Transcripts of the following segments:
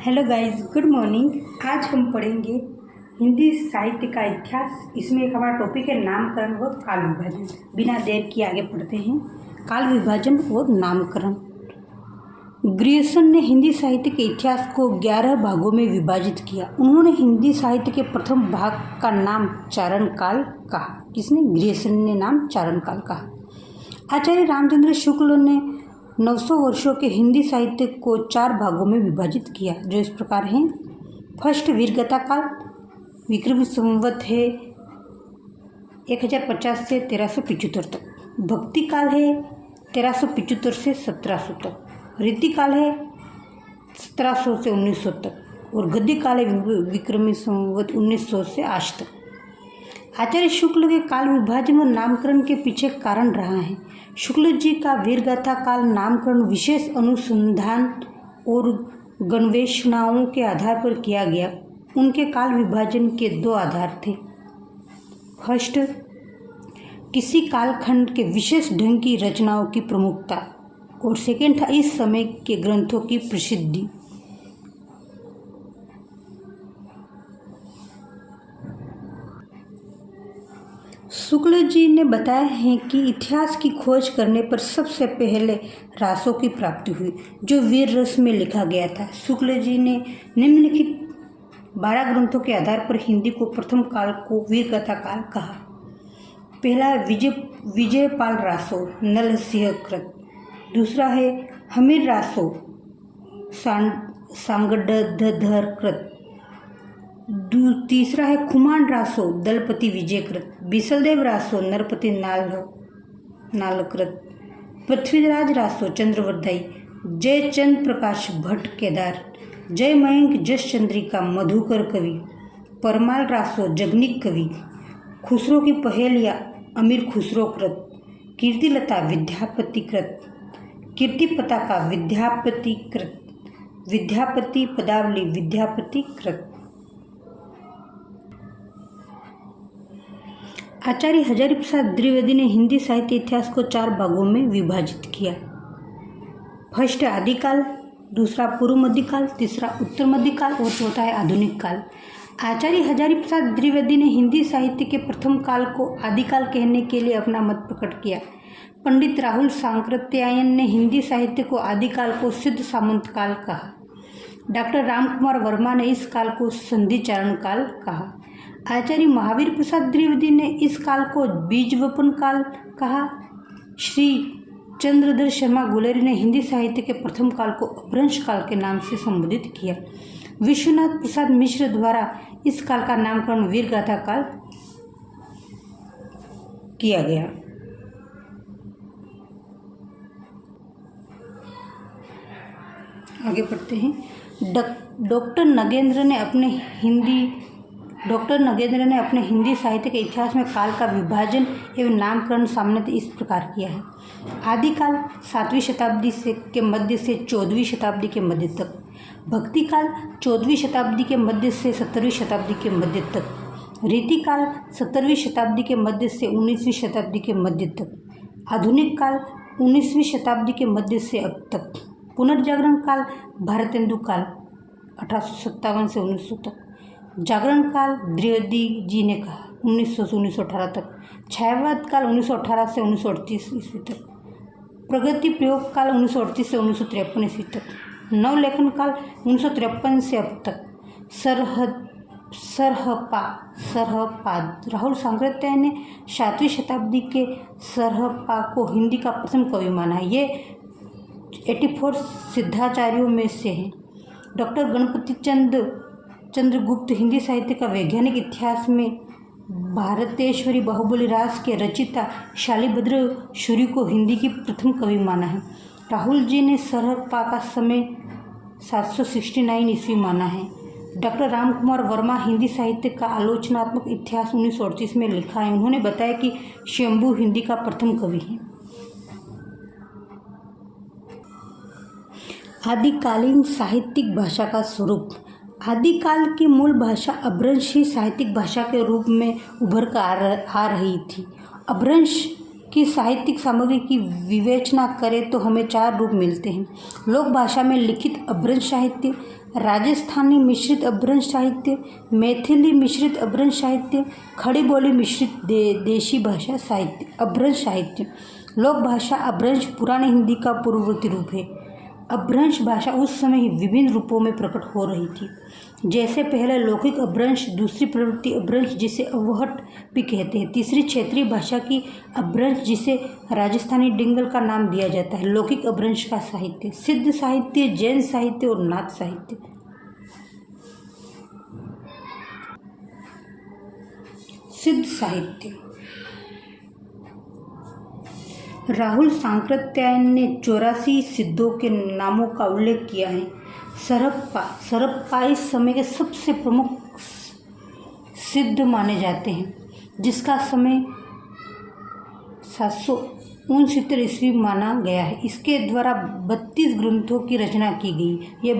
Hello guys, good morning. आज हम पढ़ेंगे हिंदी साहित्य का इतिहास। इसमें एक हमारा टॉपिक है नामकरण व काल विभाजन। बिना देर किए आगे पढ़ते हैं। काल विभाजन और नामकरण। ग्रियर्सन ने हिंदी साहित्य के इतिहास को 11 भागों में विभाजित किया। उन्होंने हिंदी साहित्य के प्रथम भाग का नाम चारण काल कहा। किसने? ग्रियर्सन ने नाम चारण काल कहा। आचार्य रामचंद्र शुक्ल ने 900 वर्षों के हिंदी साहित्य को 4 भागों में विभाजित किया, जो इस प्रकार हैं। फर्स्ट वीरगाथा काल, विक्रम संवत है 1050 से 1375 तक। भक्ति काल है 1375 से 1700 तक। रीति काल है 1700 से 1900 तक। और गद्य काल है विक्रमी संवत 1900 से आज तक। आचार्य शुक्ल के काल विभाजन व नामकरण के पीछे कारण रहा है। शुक्ल जी का वीरगाथा काल नामकरण विशेष अनुसंधान और गणवेषणाओं के आधार पर किया गया। उनके काल विभाजन के 2 आधार थे। फर्स्ट, किसी कालखंड के विशेष ढंग की रचनाओं की प्रमुखता, और सेकेंड था इस समय के ग्रंथों की प्रसिद्धि। शुक्ल जी ने बताया है कि इतिहास की खोज करने पर सबसे पहले रासों की प्राप्ति हुई, जो वीर रस में लिखा गया था। शुक्ल जी ने निम्नलिखित 12 ग्रंथों के आधार पर हिंदी को प्रथम काल को वीरगाथा काल कहा। पहला विजयपाल रासो नलसिंह कृत। दूसरा है हमीर रासो सांगडधर कृत। तीसरा है खुमान रासो दलपति विजयकृत। बिसलदेव रासो नरपति नालकृत। पृथ्वीराज रासो चंद्रवर्धाई। जयचंद प्रकाश भट्ट केदार। जय मयंक जस चंद्रिका मधुकर कवि। परमाल रासो जगनिक कवि। खुसरो की पहेलियाँ अमीर खुसरो कृत। कीर्तिलता विद्यापति कृत। कीर्ति पताका विद्यापति कृत। विद्यापति पदावली विद्यापति कृत। आचार्य हजारी प्रसाद द्विवेदी ने हिंदी साहित्य इतिहास को 4 भागों में विभाजित किया। फर्स्ट आदिकाल, दूसरा पूर्व मध्यकाल, तीसरा उत्तर मध्यकाल और चौथा है आधुनिक काल। आचार्य हजारी प्रसाद द्विवेदी ने हिंदी साहित्य के प्रथम काल को आदिकाल कहने के लिए अपना मत प्रकट किया। पंडित राहुल सांकृत्यायन ने हिंदी साहित्य को आदिकाल को सिद्ध सामंत काल कहा। डॉक्टर रामकुमार वर्मा ने इस काल को संधि चारण काल कहा। आचार्य महावीर प्रसाद द्विवेदी ने इस काल को बीजवपन काल कहा। श्री चंद्रधर शर्मा गुलेरी ने हिंदी साहित्य के प्रथम काल को अपभ्रंश काल के नाम से संबोधित किया। विश्वनाथ प्रसाद मिश्र द्वारा इस काल का नामकरण वीरगाथा काल किया गया। आगे बढ़ते हैं। डॉक्टर नगेंद्र ने अपने हिंदी साहित्य के इतिहास में काल का विभाजन एवं नामकरण सामान्यतः इस प्रकार किया है। आदिकाल 7वीं शताब्दी के मध्य से 14वीं शताब्दी के मध्य तक। भक्ति काल 14वीं शताब्दी के मध्य से 17वीं शताब्दी के मध्य तक। रीति काल 17वीं शताब्दी के मध्य से 19वीं शताब्दी के मध्य तक। आधुनिक काल 19वीं शताब्दी के मध्य से अब तक। पुनर्जागरण काल भारतेंदु काल 1857 से 1900 तक। जागरण काल द्विवेदी जी ने कहा 1900 से 1918 तक। छायावाद काल 1918 से 1938 ईस्वी तक। प्रगति प्रयोग काल 1938 से 1953 ईस्वी तक। नवलेखन काल 1953 से अब तक। सरहपाद राहुल सांकृत्यायन ने 7वीं शताब्दी के सरहपा को हिंदी का प्रथम कवि माना है। ये 84 सिद्धाचार्यों में से हैं। डॉक्टर गणपति चंद्रगुप्त हिंदी साहित्य का वैज्ञानिक इतिहास में भारतेश्वरी बाहुबली रास के रचिता शालिभद्र सूरी को हिंदी की प्रथम कवि माना है। राहुल जी ने सरहपा का समय 769 ईस्वी माना है। डॉक्टर रामकुमार वर्मा हिंदी साहित्य का आलोचनात्मक इतिहास 1938 में लिखा है। उन्होंने बताया कि शंभू हिंदी का प्रथम कवि है। आदिकालीन साहित्यिक भाषा का स्वरूप। आदिकाल की मूल भाषा अपभ्रंश ही साहित्यिक भाषा के रूप में उभर कर आ रही थी। अपभ्रंश की साहित्यिक सामग्री की विवेचना करें तो हमें 4 रूप मिलते हैं। लोक भाषा में लिखित अपभ्रंश साहित्य, राजस्थानी मिश्रित अपभ्रंश साहित्य, मैथिली मिश्रित अपभ्रंश साहित्य, खड़ी बोली मिश्रित देशी भाषा साहित्य। अपभ्रंश साहित्य लोक भाषा अपभ्रंश पुराने हिंदी का पूर्ववर्ती रूप है। अपभ्रंश भाषा उस समय ही विभिन्न रूपों में प्रकट हो रही थी, जैसे पहले लौकिक अपभ्रंश, दूसरी प्रवृत्ति अपभ्रंश जिसे अवहट भी कहते हैं, तीसरी क्षेत्रीय भाषा की अपभ्रंश जिसे राजस्थानी डिंगल का नाम दिया जाता है। लौकिक अपभ्रंश का साहित्य सिद्ध साहित्य, जैन साहित्य और नाथ साहित्य। सिद्ध साहित्य राहुल सांकृत्यायन ने 84 सिद्धों के नामों का उल्लेख किया है। सरप्पा इस समय के सबसे प्रमुख सिद्ध माने जाते हैं, जिसका समय 769 ईस्वी माना गया है। इसके द्वारा 32 ग्रंथों की रचना की गई। ये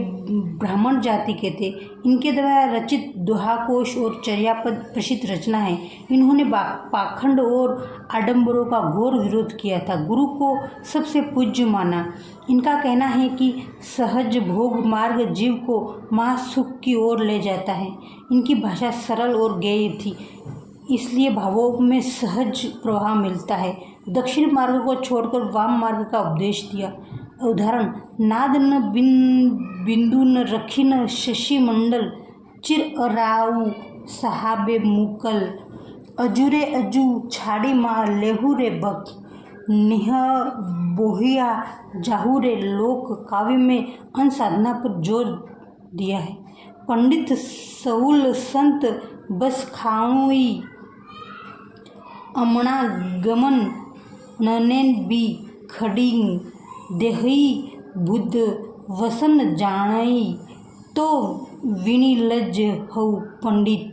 ब्राह्मण जाति के थे। इनके द्वारा रचित दोहाकोश और चर्यापद प्रसिद्ध रचना है। इन्होंने पाखंड और आडंबरों का घोर विरोध किया था। गुरु को सबसे पूज्य माना। इनका कहना है कि सहज भोग मार्ग जीव को महासुख की ओर ले जाता है। इनकी भाषा सरल और गेय थी, इसलिए भावों में सहज प्रवाह मिलता है। दक्षिण मार्ग को छोड़कर वाम मार्ग का उपदेश दिया। उदाहरण: नाद न बिंदु न रखी न शशि मंडल, चिर अराऊ साहाबे मुकल, अजूरे अजू छाड़ी माँ लेहू रे बक, निह बोहिया जाहू रे लोक काव्य में अनसाधना पर जोर दिया है। पंडित सऊल संत बस खाऊई अमणा गमन ननेन बी खड़िंग देहई बुद्ध वसन जाणई तो विनी लज हऊ पंडित।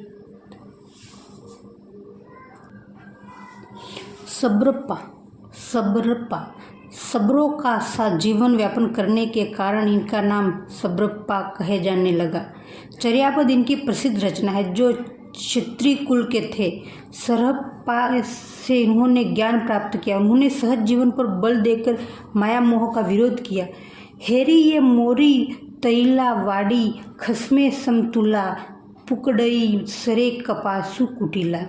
सब्रों का सा जीवन व्यापन करने के कारण इनका नाम सब्रप्पा कहे जाने लगा। चर्यापद इनकी प्रसिद्ध रचना है, जो क्षत्रिय कुल के थे। सरप्पा से इन्होंने ज्ञान प्राप्त किया। उन्होंने सहज जीवन पर बल देकर माया मोह का विरोध किया। हेरी ये मोरी तैला वाड़ी खसमे समतुला, पुकड़ई सरे कपासु कुटिला।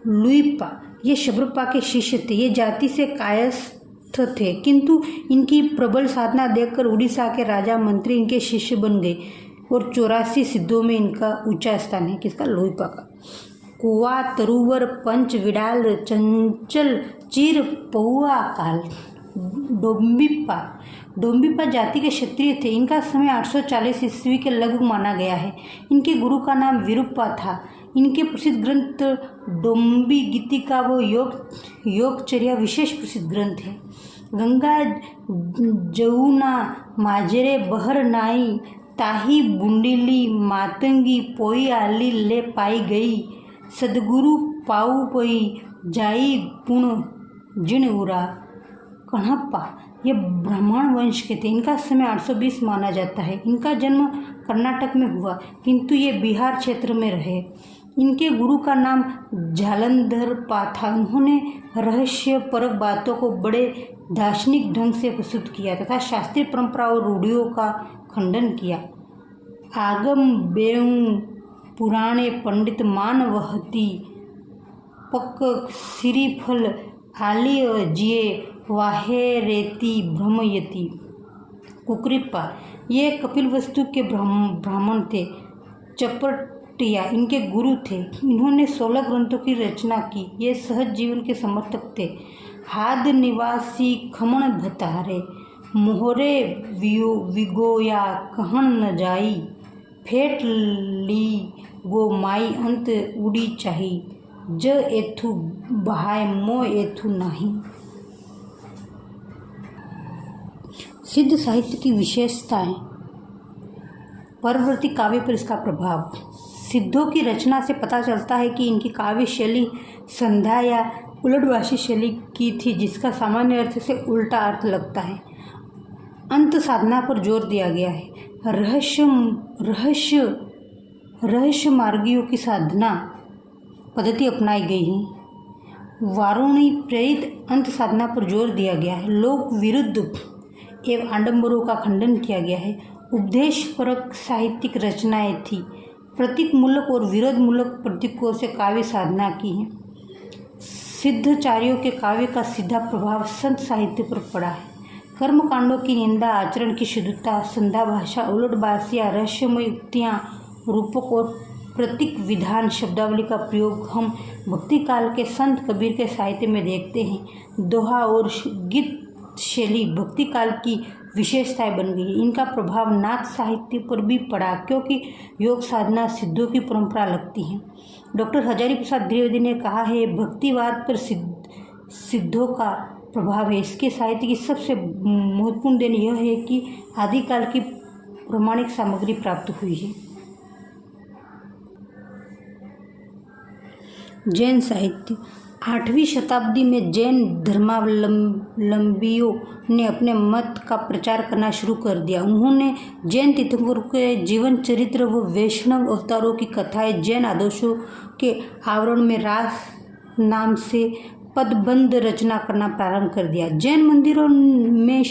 लुईपा ये शब्रपा के शिष्य थे। ये जाति से कायस्थ थे, किंतु इनकी प्रबल साधना देखकर उड़ीसा के राजा मंत्री इनके शिष्य बन गए और 84 सिद्धों में इनका ऊंचा स्थान है। किसका? लोईपा का। कुआ तरुवर पंच विडाल चंचल चीर पौआ काल। डोम्बिपा जाति के क्षत्रिय थे। इनका समय 840 ईस्वी के लगभग माना गया है। इनके गुरु का नाम विरूपा था। इनके प्रसिद्ध ग्रंथ डोम्बी गीतिका व योगचर्या विशेष प्रसिद्ध ग्रंथ है। गंगा जमुना माजरे बहर नाई, ताही बुंडीली मातंगी पोई आली ले पाई गई, सदगुरु पाऊ पई जाई पुण जिण उरा। कणप्पा ये ब्राह्मण वंश के थे। इनका समय 820 माना जाता है। इनका जन्म कर्नाटक में हुआ, किंतु ये बिहार क्षेत्र में रहे। इनके गुरु का नाम जालंधर पा था। उन्होंने रहस्य परक बातों को बड़े दार्शनिक ढंग से प्रस्तुत किया तथा शास्त्रीय परंपरा और रूढ़ियों का खंडन किया। आगम बेऊ पुराणे पंडित मानवहती, पक सिरीफल आलिय जिये वाहे रेती भ्रमयती। कुकरिप्पा ये कपिलवस्तु के ब्राह्मण थे। चपटिया इनके गुरु थे। इन्होंने 16 ग्रंथों की रचना की। ये सहज जीवन के समर्थक थे। हाद निवासी खमण भतारे, मोहरे विगोया कहन न जाई, फेट ली गो माई अंत उड़ी चाही, ज एथु बहाय मो एथु नाही। सिद्ध साहित्य की विशेषताएं। परवर्ती काव्य पर इसका प्रभाव। सिद्धों की रचना से पता चलता है कि इनकी काव्य शैली संध्या या उलटवासी शैली की थी, जिसका सामान्य अर्थ से उल्टा अर्थ लगता है। अंत साधना पर जोर दिया गया है। रहस्य मार्गियों की साधना पद्धति अपनाई गई है। वारुणी प्रेरित अंत साधना पर जोर दिया गया है। लोक विरुद्ध एवं आडंबरों का खंडन किया गया है उपदेशपरक साहित्यिक रचनाएं थी। प्रतीकमूलक और विरोधमूलक प्रतीकों से काव्य साधना की है। सिद्धाचार्यों के काव्य का सीधा प्रभाव संत साहित्य पर पड़ा है। कर्मकांडों की निंदा, आचरण की शुद्धता, संध्या भाषा, उलटबाजियाँ, रहस्यमय उक्तियाँ, रूपक और प्रतीक विधान, शब्दावली का प्रयोग हम भक्ति काल के संत कबीर के साहित्य में देखते हैं। दोहा और गीत शैली भक्ति काल की विशेषताएं बन गई। इनका प्रभाव नाथ साहित्य पर भी पड़ा, क्योंकि योग साधना सिद्धों की परंपरा लगती है। डॉक्टर हजारी प्रसाद द्विवेदी ने कहा है, भक्तिवाद पर सिद्धों का प्रभाव है। इसके साहित्य की सबसे महत्वपूर्ण देन यह है कि आदिकाल की प्रमाणिक सामग्री प्राप्त हुई है। जैन साहित्य 8वीं शताब्दी में जैन धर्मावलंबियों ने अपने मत का प्रचार करना शुरू कर दिया। उन्होंने जैन तीर्थंकरों के जीवन चरित्र व वैष्णव अवतारों की कथाएं जैन आदर्शों के आवरण में रास नाम से पदबंध रचना करना प्रारंभ कर दिया। जैन मंदिरों में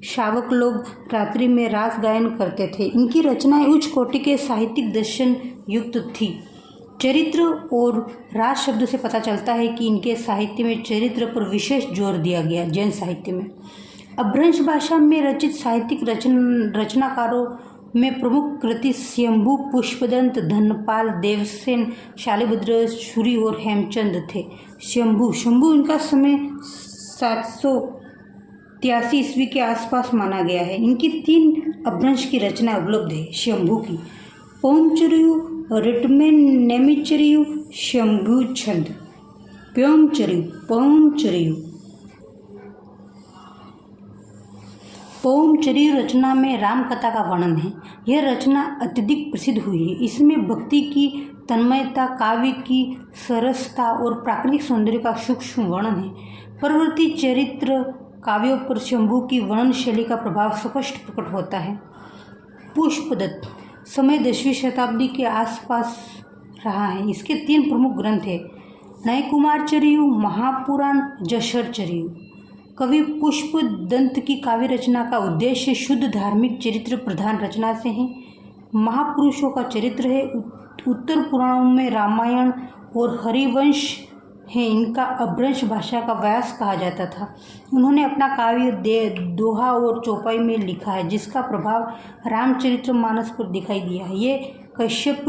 शावक लोग रात्रि में रास गायन करते थे। इनकी रचनाएं उच्च कोटि के साहित्यिक दर्शन युक्त थी। चरित्र और रास शब्द से पता चलता है कि इनके साहित्य में चरित्र पर विशेष जोर दिया गया। जैन साहित्य में अपभ्रंश भाषा में रचित साहित्यिक रचनाकारों में प्रमुख कृति शंभु, पुष्पदंत, धनपाल, देवसेन, शालिभद्र, सूरि और हेमचंद थे। शंभु इनका समय 783 ईस्वी के आसपास माना गया है। इनकी 3 अपभ्रंश की रचना उपलब्ध है। शंभु की पौमचर्यु, रिटमेन नेमिचर्यु, शंभु छंद। पौमचर्यु रचना में राम कथा का वर्णन है। यह रचना अत्यधिक प्रसिद्ध हुई है। इसमें भक्ति की तन्मयता, काव्य की सरसता और प्राकृतिक सौंदर्य का सूक्ष्म वर्णन है। परवर्ती चरित्र काव्यों पर शंभु की वर्णन शैली का प्रभाव स्पष्ट प्रकट होता है। पुष्पदत्त समय 10वीं शताब्दी के आसपास रहा है। इसके 3 प्रमुख ग्रंथ हैं, नयकुमारचर्यु, महापुराण, जशरचर्यु। कवि पुष्पदंत की काव्य रचना का उद्देश्य शुद्ध धार्मिक चरित्र प्रधान रचना से है। महापुरुषों का चरित्र है। उत्तर पुराणों में रामायण और हरिवंश है। इनका अपभ्रंश भाषा का व्यास कहा जाता था। उन्होंने अपना काव्य दोहा और चौपाई में लिखा है, जिसका प्रभाव रामचरितमानस पर दिखाई दिया है। ये कश्यप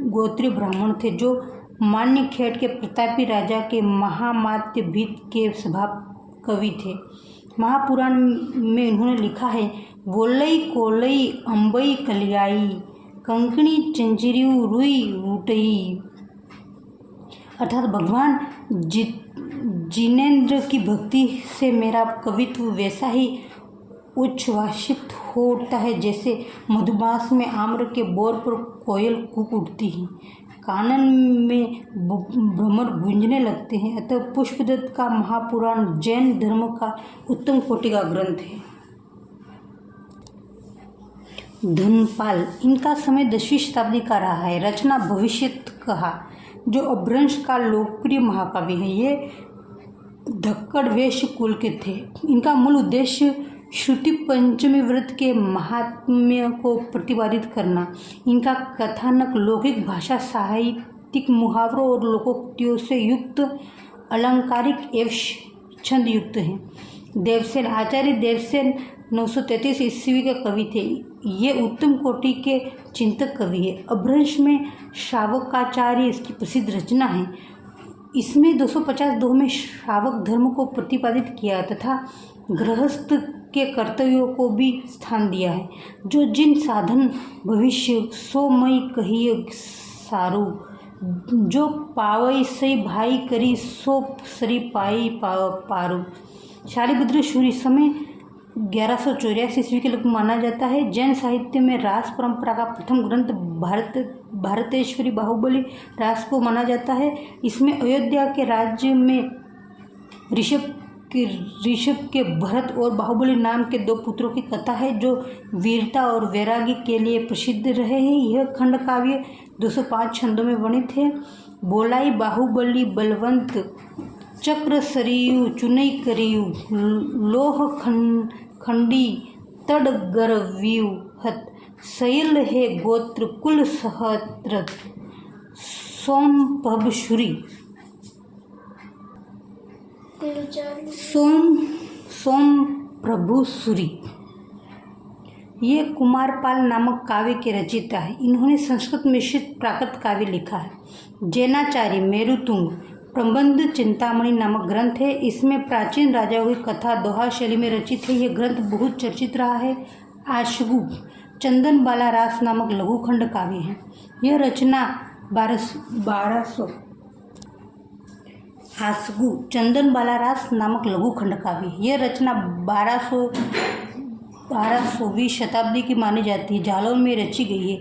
गोत्रीय ब्राह्मण थे, जो मान्यखेड़ के प्रतापी राजा के महामात्य भीत के स्वभाव कवि थे। महापुराण में उन्होंने लिखा है, वोलई कोलई अंबई कलियाई, कंकणी चंचरियु रुई उटई, अर्थात भगवान जिनेंद्र की भक्ति से मेरा कवित्व वैसा ही उच्छ्वासित हो उठता है जैसे मधुमास में आम्र के बोर पर कोयल कूक उठती है, कानन में भ्रमर गूंजने लगते हैं। अतः पुष्पदत्त का महापुराण जैन धर्म का उत्तम कोटि का ग्रंथ है। धनपाल इनका समय 10वीं शताब्दी का रहा है। रचना भविष्यत कहा, जो अपभ्रंश का लोकप्रिय महाकाव्य है। ये धक्कड़ वैश्य कुल के थे। इनका मूल उद्देश्य श्रुति पंचमी व्रत के महात्म्य को प्रतिपादित करना। इनका कथानक लौकिक भाषा, साहित्यिक मुहावरों और लोकोक्तियों से युक्त अलंकारिक एवं छंद युक्त है। देवसेन आचार्य देवसेन 933 ईस्वी के कवि थे। ये उत्तम कोटि के चिंतक कवि है। अपभ्रंश में श्रावकाचार्य इसकी प्रसिद्ध रचना है। इसमें 250 दोह में श्रावक धर्म को प्रतिपादित किया तथा गृहस्थ के कर्तव्यों को भी स्थान दिया है। जो जिन साधन भविष्य सो मई कहिए सारू, जो पावई सई भाई करी सो सरी पाई पारू। शालिभद्र सूरि समय 1184 ईस्वी के लगभग माना जाता है। जैन साहित्य में रास परंपरा का प्रथम ग्रंथ भारतेश्वरी बाहुबली रास को माना जाता है। इसमें अयोध्या के राज्य में ऋषभ के भरत और बाहुबली नाम के 2 पुत्रों की कथा है, जो वीरता और वैराग्य के लिए प्रसिद्ध रहे हैं। यह खंड काव्य 205 छंदों में वर्णित है। बोलाई बाहुबली बलवंत, चक्र सरियु चुनई करियु, लोह खंडी तड़ गरवियु, हत शैल है गोत्र कुल सहस्त्र सोम प्रभुशुरी सोम प्रभुसुरी। ये कुमारपाल नामक काव्य के रचयिता है। इन्होंने संस्कृत मिश्रित प्राकृत काव्य लिखा है। जैनाचार्य मेरुतुंग प्रबंध चिंतामणि नामक ग्रंथ है। इसमें प्राचीन राजाओं की कथा दोहा शैली में रचित है। यह ग्रंथ बहुत चर्चित रहा है। आशगु चंदन बाला रास नामक लघुखंड काव्य है। यह रचना 1200 आशगु चंदन बाला रास नामक लघुखंड काव्य है। यह रचना 1200वीं शताब्दी की मानी जाती है। जालौन में रची गई है।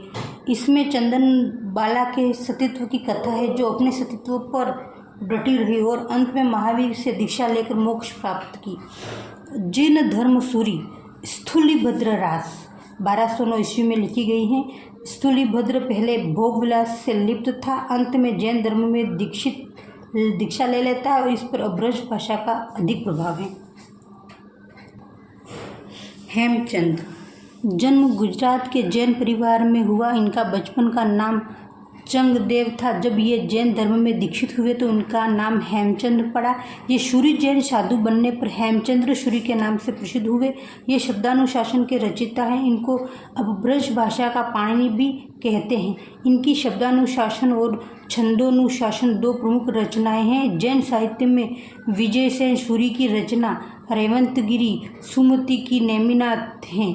इसमें चंदन बाला के सतीत्व की कथा है, जो अपने सतीत्व पर डटी रही और अंत में महावीर से दीक्षा लेकर मोक्ष प्राप्त की। जैन धर्म सूरी स्थूलिभद्र रास 1209 ईस्वी में लिखी गई है। स्थूलिभद्र पहले भोग विलास से लिप्त था, अंत में जैन धर्म में दीक्षा ले लेता है और इस पर अब्रज भाषा का अधिक प्रभाव है। हेमचंद जन्म गुजरात के जैन परिवार में हुआ। इनका बचपन का नाम चंगदेव था। जब ये जैन धर्म में दीक्षित हुए तो उनका नाम हेमचंद पड़ा। ये शूरी जैन साधु बनने पर हेमचंद्र शूरी के नाम से प्रसिद्ध हुए। ये शब्दानुशासन के रचयिता हैं। इनको अपभ्रज भाषा का पाणिनि भी कहते हैं। इनकी शब्दानुशासन और छंदोनुशासन दो प्रमुख रचनाएं हैं। जैन साहित्य में विजय सेन शूरी की रचना रेवंतगिरी, सुमति की नेमिनाथ हैं।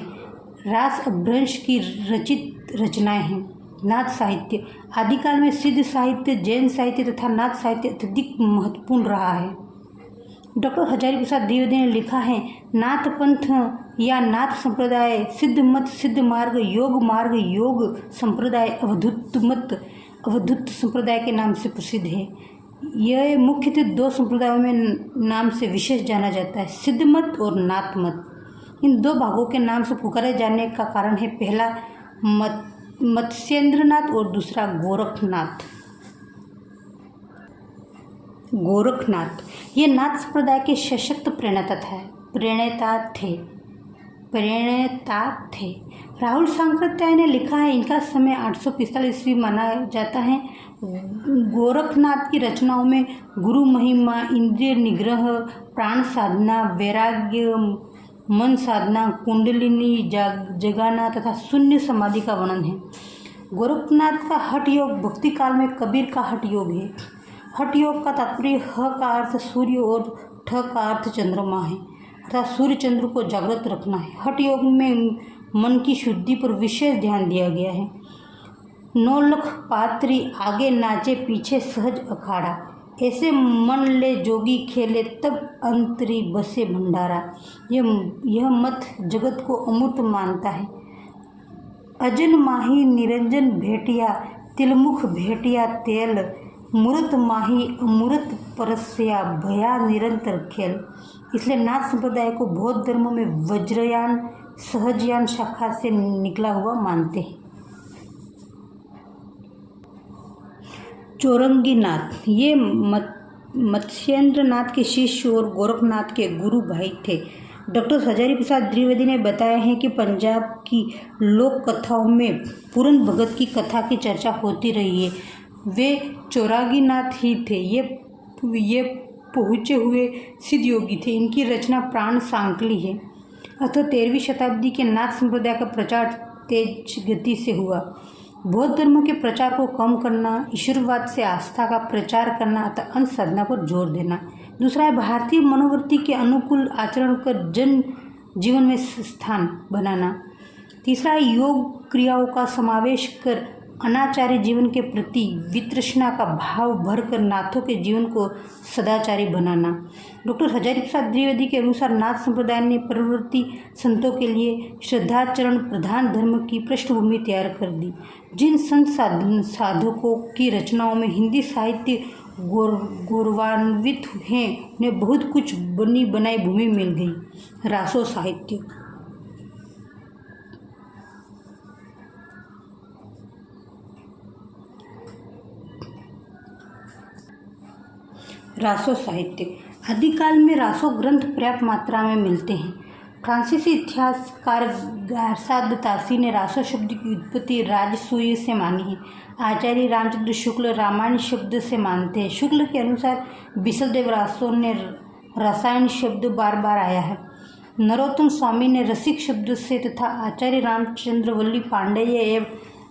रास अपभ्रंश की रचित रचनाएं हैं। नाथ साहित्य आदिकाल में सिद्ध साहित्य, जैन साहित्य तथा नाथ साहित्य अत्यधिक महत्वपूर्ण रहा है। डॉक्टर हजारी प्रसाद द्विवेदी ने लिखा है, नाथ पंथ या नाथ संप्रदाय, सिद्ध मत, सिद्ध मार्ग, योग संप्रदाय, अवधूत संप्रदाय के नाम से प्रसिद्ध है। यह मुख्यतः दो संप्रदायों में नाम से विशेष जाना जाता है, सिद्ध मत और नाथ मत। इन दो भागों के नाम से पुकारे जाने का कारण है, पहला मत्स्येंद्रनाथ और दूसरा गोरखनाथ। ये नाथ संप्रदाय के सशक्त प्रणेता थे। राहुल सांकृत्याय ने लिखा है, इनका समय 845 ईस्वी माना जाता है। गोरखनाथ की रचनाओं में गुरु महिमा, इंद्रिय निग्रह, प्राण साधना, वैराग्य, मन साधना, कुंडलिनी जगाना तथा शून्य समाधि का वर्णन है। गोरखनाथ का हठ योग भक्ति काल में कबीर का हठ योग है। हठ योग का तात्पर्य ह का अर्थ सूर्य और ठ का अर्थ चंद्रमा है, अर्थात सूर्य चंद्र को जागृत रखना है। हठ योग में मन की शुद्धि पर विशेष ध्यान दिया गया है। 9 लाख पात्री आगे नाचे पीछे सहज अखाड़ा, ऐसे मन ले जोगी खेले तब अंतरी बसे भंडारा। यह मत जगत को अमूर्त मानता है। अजन माही निरंजन भेटिया, तिलमुख भेटिया तेल, मूर्त माही अमूर्त परस्या, भया निरंतर खेल। इसलिए नाथ संप्रदाय को बौद्ध धर्म में वज्रयान सहजयान शाखा से निकला हुआ मानते हैं। चौरंगीनाथ ये मत्स्येंद्रनाथ के शिष्य और गोरखनाथ के गुरु भाई थे। डॉक्टर हजारी प्रसाद द्विवेदी ने बताया है कि पंजाब की लोक कथाओं में पूरन भगत की कथा की चर्चा होती रही है। वे चौरंगीनाथ ही थे। ये पहुँचे हुए सिद्ध योगी थे। इनकी रचना प्राण सांकली है। अतः 13वीं शताब्दी के नाथ संप्रदाय का प्रचार तेज गति से हुआ। बौद्ध धर्म के प्रचार को कम करना, ईश्वरवाद से आस्था का प्रचार करना अतः अंत साधना पर जोर देना। दूसरा है भारतीय मनोवृत्ति के अनुकूल आचरण कर जन जीवन में स्थान बनाना। तीसरा है योग क्रियाओं का समावेश कर अनाचारी जीवन के प्रति वितृष्णा का भाव भरकर नाथों के जीवन को सदाचारी बनाना। डॉक्टर हजारी प्रसाद द्विवेदी के अनुसार नाथ संप्रदाय ने परवर्ती संतों के लिए श्रद्धाचरण प्रधान धर्म की पृष्ठभूमि तैयार कर दी। जिन संत साधकों की रचनाओं में हिंदी साहित्य गौरवान्वित हैं, उन्हें बहुत कुछ बनी बनाई भूमि मिल गई। रासो साहित्य रासो साहित्य आदिकाल में रासो ग्रंथ पर्याप्त मात्रा में मिलते हैं। फ्रांसीसी इतिहासकार गारसाद तासी ने रासो शब्द की उत्पत्ति राजसूय से मानी है। आचार्य रामचंद्र शुक्ल रामायण शब्द से मानते हैं। शुक्ल के अनुसार बिसलदेव रासो ने रसायन शब्द बार बार आया है। नरोत्तम स्वामी ने रसिक शब्द से तथा आचार्य रामचंद्र वल्ली पांडेय एवं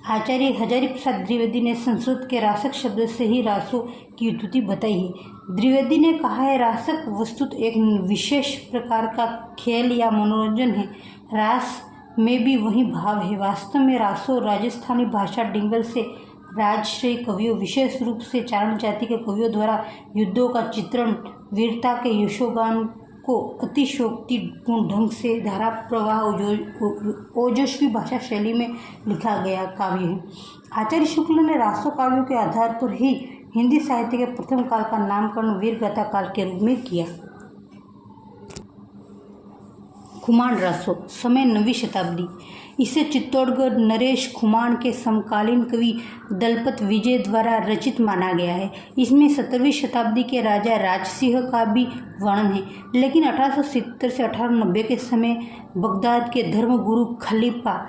आचार्य हजारी प्रसाद द्विवेदी ने संस्कृत के रासक शब्द से ही रासों की उत्पत्ति बताई है। द्विवेदी ने कहा है, रासक वस्तुत एक विशेष प्रकार का खेल या मनोरंजन है। रास में भी वही भाव है। वास्तव में रासो राजस्थानी भाषा डिंगल से राजश्रेय कवियों, विशेष रूप से चारण जाति के कवियों द्वारा युद्धों का चित्रण, वीरता के यशोगान को अतिशयोक्तिपूर्ण ढंग से धारा प्रवाह ओजस्वी भाषा शैली में लिखा गया काव्य है। आचार्य शुक्ल ने रासो काव्यों के आधार पर ही हिंदी साहित्य के प्रथम काल का नामकरण वीरगाथा काल के रूप में किया। खुमान रासो, समय 9वीं शताब्दी। इसे चित्तौड़गढ़ नरेश खुमान के समकालीन कवि दलपत विजय द्वारा रचित माना गया है। इसमें 17वीं शताब्दी के राजा राजसिंह का भी वर्णन है, लेकिन 1870 से 1890 के समय बगदाद के धर्मगुरु खलीफा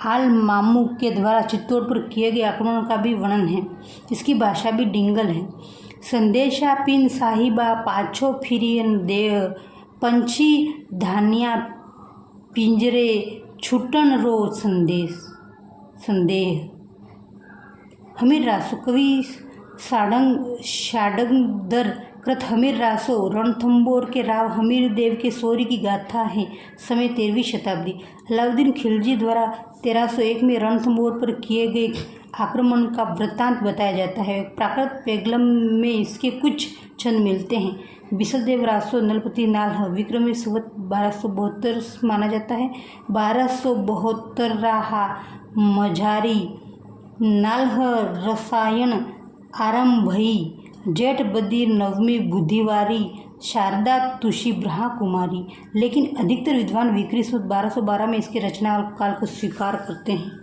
आल मामू के द्वारा चित्तौड़ पर किए गए आक्रमण का भी वर्णन है। इसकी भाषा भी डिंगल है। संदेशा पिन साहिबा पाछो फिरियन देव, पंछी धानिया पिंजरे छुटन रो संदेह। हमीर रासो, कवि शाडंगदर कृत हमीर रासो रणथंबोर के राव हमीर देव के शौर्य की गाथा है। समय 13वीं शताब्दी। अलाउद्दीन खिलजी द्वारा 1301 में रणथंबोर पर किए गए आक्रमण का वृत्तांत बताया जाता है। प्राकृत पेगलम में इसके कुछ छंद मिलते हैं। बिसलदेव रासो नलपति नाल्ह विक्रमी संवत 1272 माना जाता है। 1272 मझारी नाल्ह रसायन आरंभई जेठ बदी नवमी बुधिवारी शारदा तुषी ब्रहा कुमारी। लेकिन अधिकतर विद्वान विक्री संवत 1212 में इसके रचना काल को स्वीकार करते हैं।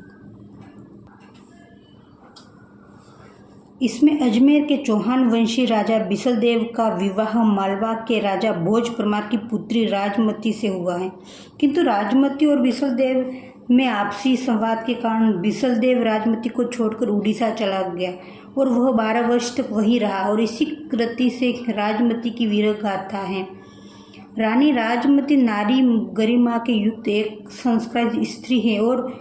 इसमें अजमेर के चौहान वंशी राजा बिसलदेव का विवाह मालवा के राजा भोज परमार की पुत्री राजमती से हुआ है, किंतु राजमती और बिसलदेव में आपसी संवाद के कारण बिसलदेव राजमती को छोड़कर उड़ीसा चला गया और वह 12 वर्ष तक वहीं रहा और इसी कृति से राजमती की वीर गाथा है। रानी राजमती नारी गरिमा के युक्त एक संस्कारित स्त्री है और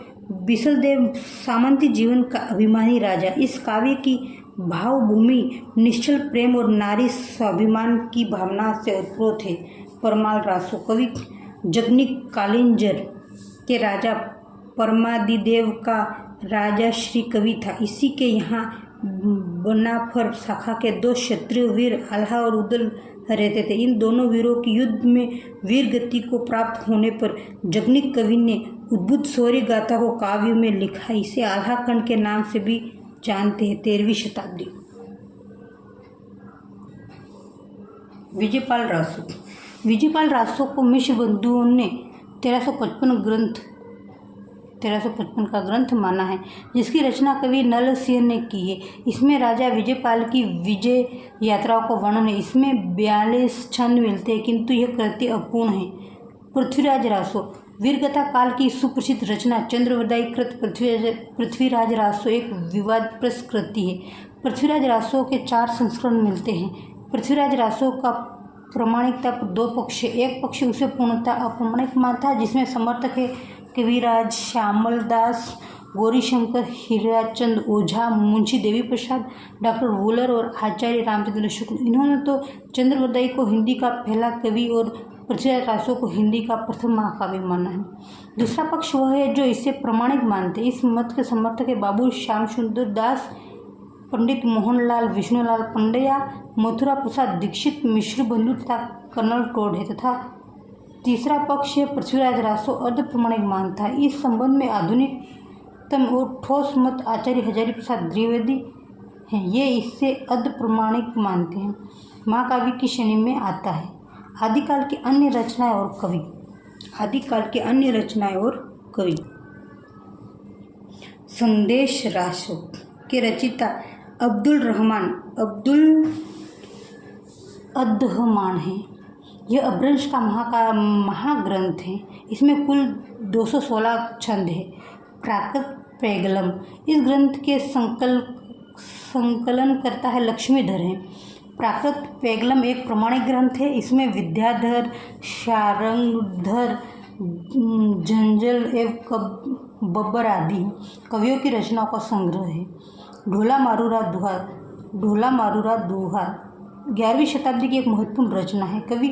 बिसलदेव सामंती जीवन का अभिमानी राजा। इस काव्य की भावभूमि निश्चल प्रेम और नारी स्वाभिमान की भावना से उत्प्रोत है। परमाल रासो, कवि जगनिक कालिंजर के राजा परमादिदेव का राजाश्री कवि था। इसी के यहाँ बनाफर शाखा के 2 क्षत्रिय वीर आल्हा और उदल रहते थे। इन दोनों वीरों की युद्ध में वीर गति को प्राप्त होने पर जगनिक कवि ने उद्भुत शौर्य गाथा को काव्य में लिखा। इसे आल्हा खंड के नाम से भी जानते हैं। 13वीं शताब्दी। विजयपाल रासो, विजयपाल रासो को मिश्र बंधुओं ने 1355 का ग्रंथ माना है, जिसकी रचना कवि नल सिंह ने की है। इसमें राजा विजयपाल की विजय यात्राओं का वर्णन है। इसमें 42 छंद मिलते हैं, किंतु यह कृति अपूर्ण है। पृथ्वीराज रासो, वीरगाथा काल की सुप्रसिद्ध रचना चंद्रवरदायी कृत पृथ्वीराज रासो एक विवादप्रस्त कृति है। पृथ्वीराज रासो के 4 संस्करण मिलते हैं। पृथ्वीराज रासो का प्रामाणिकता पर 2 पक्ष है। एक पक्ष उसे पूर्णतः अप्रामाणिक मानता है, जिसमें समर्थक है कविराज श्यामलदास, गौरीशंकर, हीराचंद ओझा, मुंशी देवी प्रसाद, डॉक्टर वुलर और आचार्य रामचंद्र शुक्ल। इन्होंने तो चंद्रवरदायी को हिंदी का पहला कवि और पृथ्वीराज रासो को हिंदी का प्रथम महाकाव्य माना है। दूसरा पक्ष वह है जो इसे प्रामाणिक मानते हैं। इस मत के समर्थक है बाबू श्याम सुंदर दास, पंडित मोहनलाल विष्णुलाल पंड्या, मथुरा प्रसाद दीक्षित, मिश्र बंधु तथा कर्नल टोड है। तथा तीसरा पक्ष है पृथ्वीराज रासो अर्ध प्रमाणिक मानता है। इस संबंध में आधुनिकतम और ठोस मत आचार्य हजारी प्रसाद द्विवेदी हैं। ये इससे अर्ध प्रमाणिक मानते हैं। महाकाव्य की श्रेणी में आता है। आदिकाल की अन्य रचनाएं और कवि। आदिकाल की अन्य रचनाएं और कवि संदेश रासो के रचिता अब्दुल अद्दहमान हैं। यह अपभ्रंश का महाग्रंथ है। इसमें कुल 216 छंद है। प्राकृत पैगलम, इस ग्रंथ के संकलन करता है लक्ष्मीधर हैं। प्राकृत पैगलम एक प्रमाणिक ग्रंथ है। इसमें विद्याधर, शारंगधर, जंजल एवं बब्बर आदि कवियों की रचनाओं का संग्रह है। ढोला मारूरा दोहा 11वीं शताब्दी की एक महत्वपूर्ण रचना है। कवि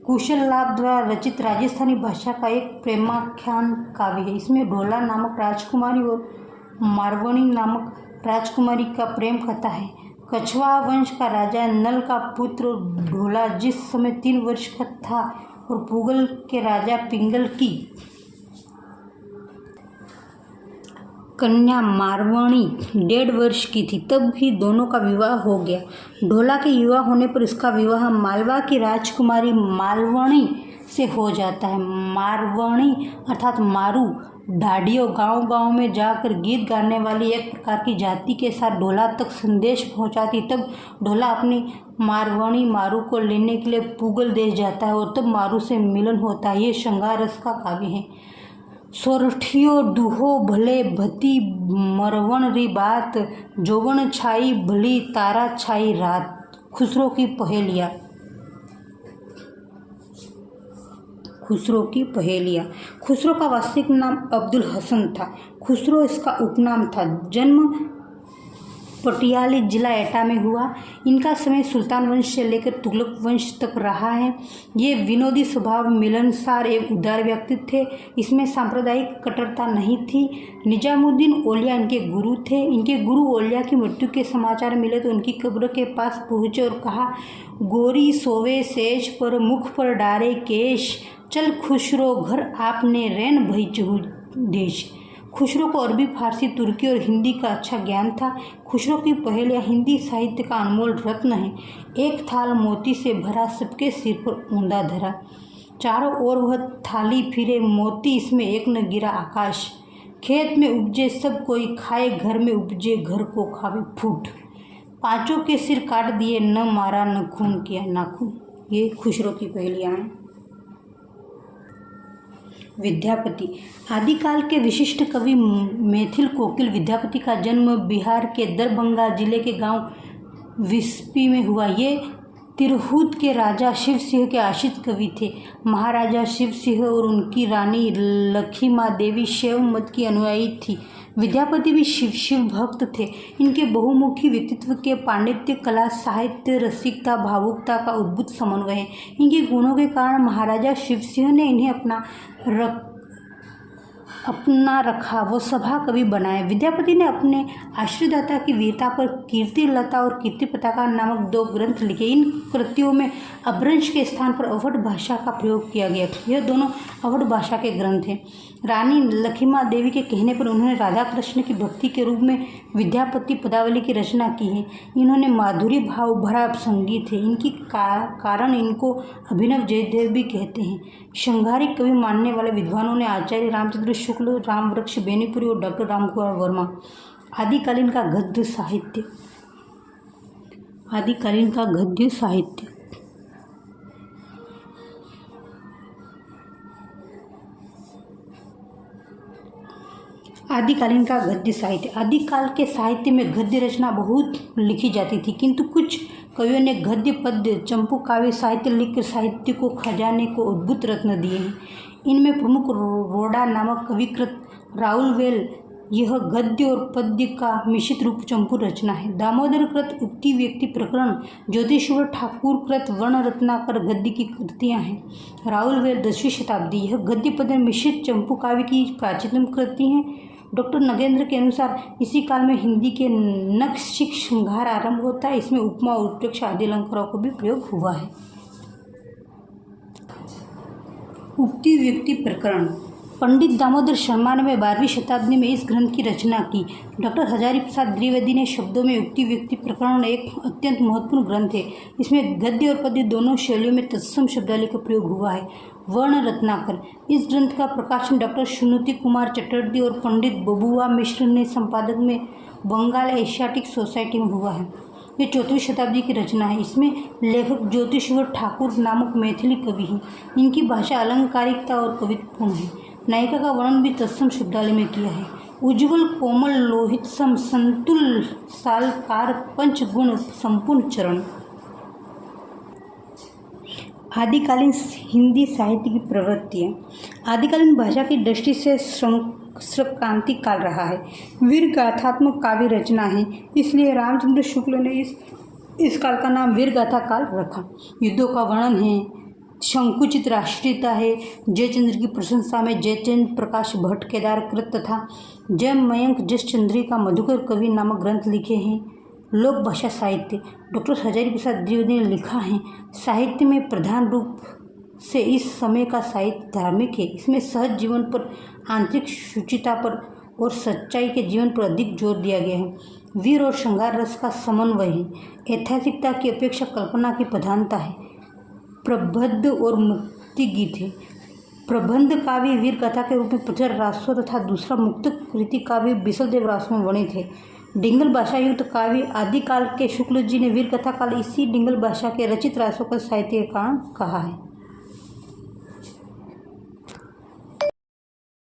कुशल लाभ द्वारा रचित राजस्थानी भाषा का एक प्रेमाख्यान काव्य है। इसमें ढोला नामक राजकुमारी और मारवणी नामक राजकुमारी का प्रेम कथा है। कछवा वंश का राजा नल का पुत्र ढोला जिस समय 3 वर्ष का था और पुगल के राजा पिंगल की कन्या मारवणी 1.5 वर्ष की थी, तब ही दोनों का विवाह हो गया। ढोला के युवा होने पर उसका विवाह मालवा की राजकुमारी मालवणी से हो जाता है। मारवणी अर्थात मारू ढाडियों गांव-गांव में जाकर गीत गाने वाली एक प्रकार की जाति के साथ ढोला तक संदेश पहुंचाती। तब ढोला अपनी मारवणी मारू को लेने के लिए पुगल देश जाता है और तब मारू से मिलन होता है। ये श्रृंगार रस का काव्य है। सोरठियो दुहो भले भती मरवण री बात, जोवन छाई भली तारा छाई रात। खुसरो की पहेलियाँ। खुसरो का वास्तविक नाम अब्दुल हसन था। खुसरो इसका उपनाम था। जन्म पटियाली जिला एटा में हुआ। इनका समय सुल्तान वंश से लेकर तुगलक वंश तक रहा है। ये विनोदी स्वभाव, मिलनसार एवं उदार व्यक्ति थे। इसमें सांप्रदायिक कट्टरता नहीं थी। निजामुद्दीन औलिया इनके गुरु थे। इनके गुरु औलिया की मृत्यु के समाचार मिले तो उनकी कब्र के पास पहुँचे और कहा, गोरी सोवे सेज पर मुख पर डारे केश, चल खुसरो घर आपने रैन भई चहु देश। खुसरो को अरबी, फारसी, तुर्की और हिंदी का अच्छा ज्ञान था। खुसरो की पहेलियाँ हिंदी साहित्य का अनमोल रत्न है। एक थाल मोती से भरा, सबके सिर पर ऊंधा धरा, चारों ओर वह थाली फिरे, मोती इसमें एक न गिरा आकाश। खेत में उपजे सब कोई खाए, घर में उपजे घर को खावे फूट। पांचों के सिर काट दिए, न मारा न खून किया नाखून। ये खुसरो की पहेलियाँ हैं। विद्यापति, आदिकाल के विशिष्ट कवि मैथिल कोकिल विद्यापति का जन्म बिहार के दरभंगा जिले के गांव विस्पी में हुआ। ये तिरहुत के राजा शिव सिंह के आश्रित कवि थे। महाराजा शिव सिंह और उनकी रानी लखीमा देवी शैव मत की अनुयायी थी। विद्यापति भी शिव भक्त थे। इनके बहुमुखी व्यक्तित्व के पांडित्य, कला, साहित्य, रसिकता, भावुकता का अद्भुत समन्वय है। इनके गुणों के कारण महाराजा शिव सिंह ने इन्हें अपना रखा, वो सभा कवि बनाए। विद्यापति ने अपने आश्रयदाता की वीरता पर कीर्ति लता और कीर्ति पताका नामक 2 ग्रंथ लिखे। इन कृतियों में अपभ्रंश के स्थान पर अवध भाषा का प्रयोग किया गया। यह दोनों अवध भाषा के ग्रंथ हैं। रानी लखीमा देवी के कहने पर उन्होंने राधा कृष्ण की भक्ति के रूप में विद्यापति पदावली की रचना की है। इन्होंने माधुरी भाव भरा संगीत है। इनकी कारण इनको अभिनव जयदेव भी कहते हैं। श्रृंगारिक कवि मानने वाले विद्वानों ने आचार्य रामचंद्र शुक्ल, रामवृक्ष बेनीपुरी और डॉक्टर रामकुमार वर्मा। आदिकालीन का गद्य साहित्य। आदिकालीन का गद्य साहित्य आदिकालीन का गद्य साहित्य। आदिकाल के साहित्य में गद्य रचना बहुत लिखी जाती थी, किंतु कुछ कवियों ने गद्य, पद्य, चंपू काव्य साहित्य लिखकर साहित्य को खजाने को अद्भुत रत्न दिए हैं। इनमें प्रमुख रोड़ा नामक कविकृत राउलवेल, यह गद्य और पद्य का मिश्रित रूप चंपू रचना है। दामोदर कृत उक्ति व्यक्ति प्रकरण, ज्योतिश्वर ठाकुर कृत वर्ण रत्नाकर गद्य की कृतियाँ हैं। राउलवेल 10वीं शताब्दी, यह गद्य पद्य मिश्रित चंपू काव्य की प्राचीनतम कृति हैं। डॉक्टर नगेंद्र के अनुसार इसी काल में हिंदी के नखशिख श्रृंगार आरंभ होता है। इसमें उपमा, उत्प्रेक्षा आदि अलंकारों को भी प्रयोग हुआ है। उक्ति व्यक्ति प्रकरण, पंडित दामोदर शर्मा ने 12वीं शताब्दी में इस ग्रंथ की रचना की। डॉक्टर हजारी प्रसाद द्विवेदी ने शब्दों में उक्ति व्यक्ति प्रकरण एक अत्यंत महत्वपूर्ण ग्रंथ है। इसमें गद्य और पद्य दोनों शैलियों में तत्सम शब्दावली का प्रयोग हुआ है। वर्ण रत्नाकर, इस ग्रंथ का प्रकाशन डॉक्टर सुनीति कुमार चटर्जी और पंडित बबुआ मिश्र ने संपादक में बंगाल एशियाटिक सोसाइटी में हुआ है। ये 4वीं शताब्दी की रचना है। इसमें लेखक ज्योतिषवर ठाकुर नामक मैथिली कवि हैं। इनकी भाषा अलंकारिकता और कवित्वपूर्ण है। नायिका का वर्णन भी तत्सम शब्दावली में किया है। उज्ज्वल कोमल लोहित सम संतुल सालकार पंचगुण संपूर्ण चरण। आदिकालीन हिंदी साहित्य की प्रवृत्तियाँ। आदिकालीन भाषा की दृष्टि से क्रांति काल रहा है। वीर गाथात्मक काव्य रचना है, इसलिए रामचंद्र शुक्ल ने इस काल का नाम वीर गाथा काल रखा। युद्धों का वर्णन है, संकुचित राष्ट्रीयता है। जयचंद्र की प्रशंसा में जयचंद्र प्रकाश भट्ट केदारकृत तथा जय मयंक जसचंद्री का मधुकर कवि नामक ग्रंथ लिखे हैं। लोक भाषा साहित्य। डॉक्टर हजारी प्रसाद द्विवेदी ने लिखा है, साहित्य में प्रधान रूप से इस समय का साहित्य धार्मिक है। इसमें सहज जीवन पर, आंतरिक शुचिता पर और सच्चाई के जीवन पर अधिक जोर दिया गया है। वीर और श्रृंगार रस का समन्वय है। ऐतिहासिकता की अपेक्षा कल्पना की प्रधानता है। प्रबंध और मुक्ति गीत है। प्रबंध काव्य वीर कथा के रूप में प्रचर रासो तथा दूसरा मुक्तक रीति काव्य बिसलदेव रासो में वर्णित है। डिंगल भाषा युक्त काव्य आदिकाल के शुक्ल जी ने वीर कथा काल इसी डिंगल भाषा के रचित रासों का साहित्य कारण कहा है।